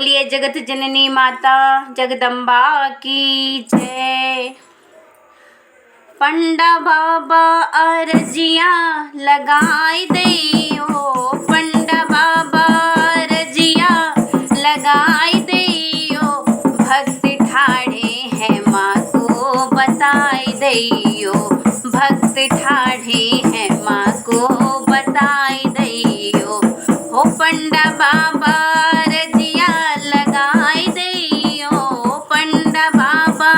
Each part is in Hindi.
बोलिए जगत जननी माता जगदम्बा की जय। पंडा बाबा अर्जिया लगाई देयो, पंडा बाबा अर्जिया लगाई देयो, भक्त ठाड़े हैं माँ को बताई देयो, भक्त ठाड़े हैं माँ को बताई देयो। हो पंडा बाबा अर्जिया लगाई देयो, पंडा बाबा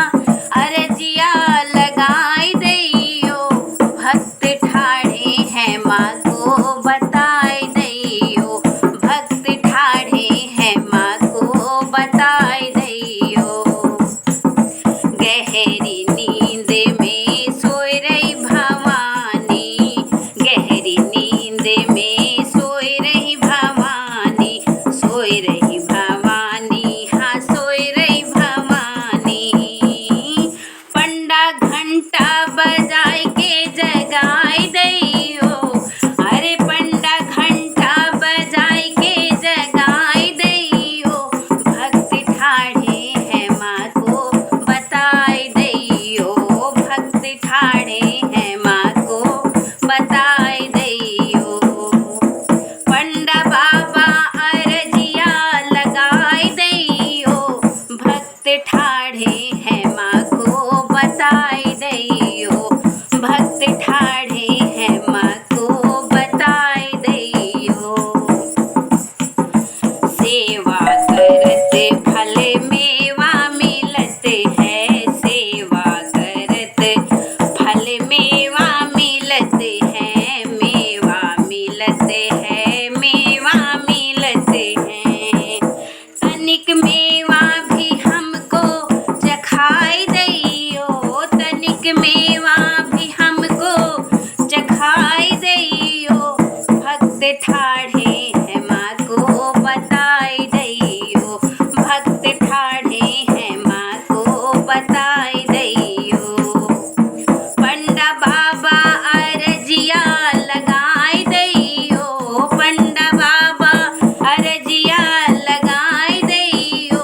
अर्जिया लगाई देयो, भक्त ठाड़े हैं माँ को बताई देयो, भक्त ठाड़े हैं माँ को बताई देयो। गहरी नींद में सोई रही भवानी, गहरी नींद में सोई रही भवानी, सोई रही भवानी, हाँ सोई रही भवानी। पंडा घंटा बजाई के जगाई देयो, अरे पंडा घंटा बजाई के जगाई देयो, भक्त ठाड़े हैं माँ को बताई देयो, भक्त ठाड़े हैं माँ को बताई देयो। पंडा बाबा अर्जिया लगाई देयो, भक्त ठाड़े हैं माँ को बताई देयो, भक्त ठाड़े हैं माँ को बताई देयो। सेवा करत फल मेवा मिलत है, सेवा करत फल मेवा मिलत है, मेवा मिलत है, मेवा मिलत है। तनिक मेवा भी हमको चखाई देयो, तनिक मेवा भी हमको चखाई देयो, भक्त ठाड़े हैं माँ को बताई देयो, भक्त ठाड़े हैं माँ को बताई देयो। पंडा बाबा अर्जिया लगाई देयो, पंडा बाबा अर्जिया लगाई देयो,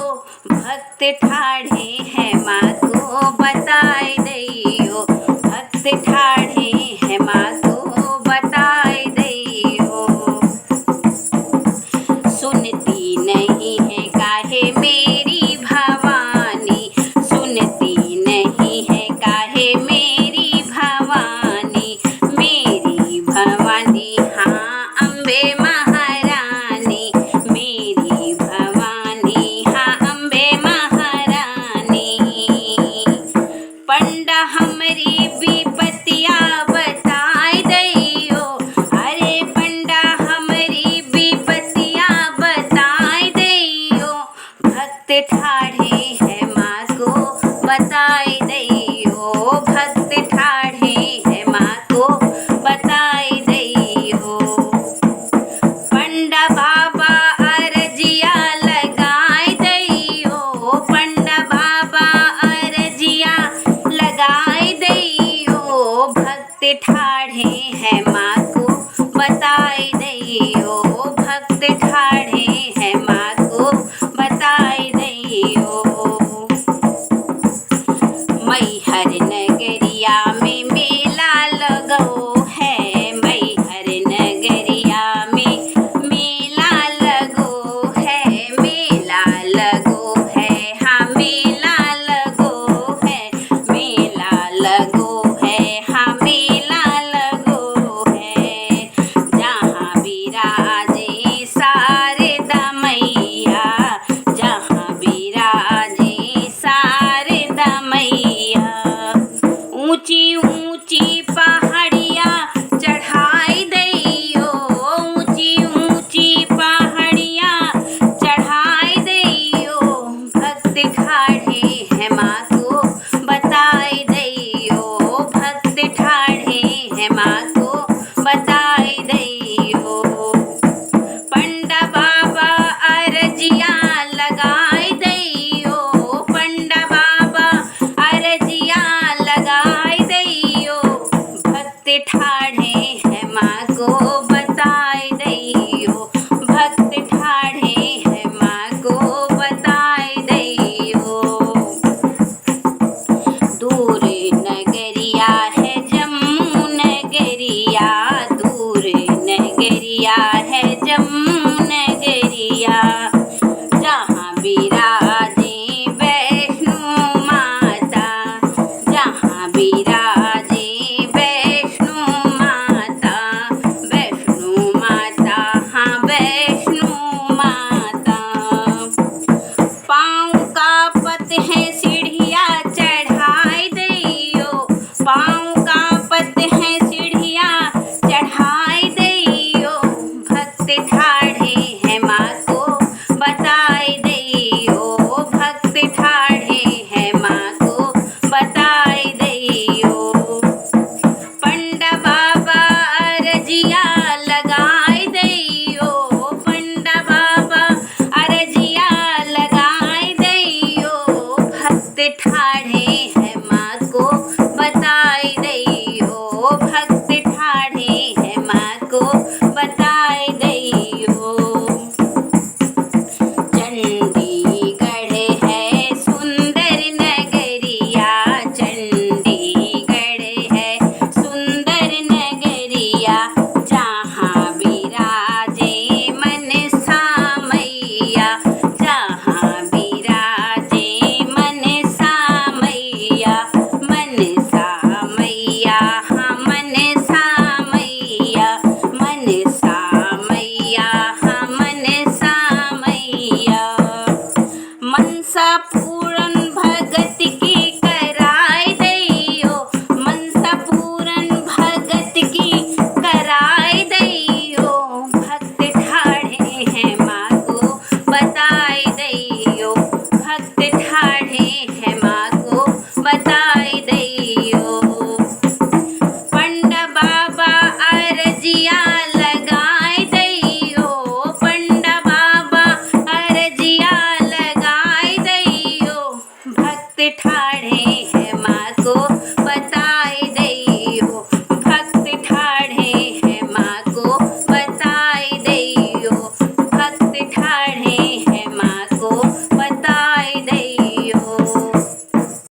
ठाकुर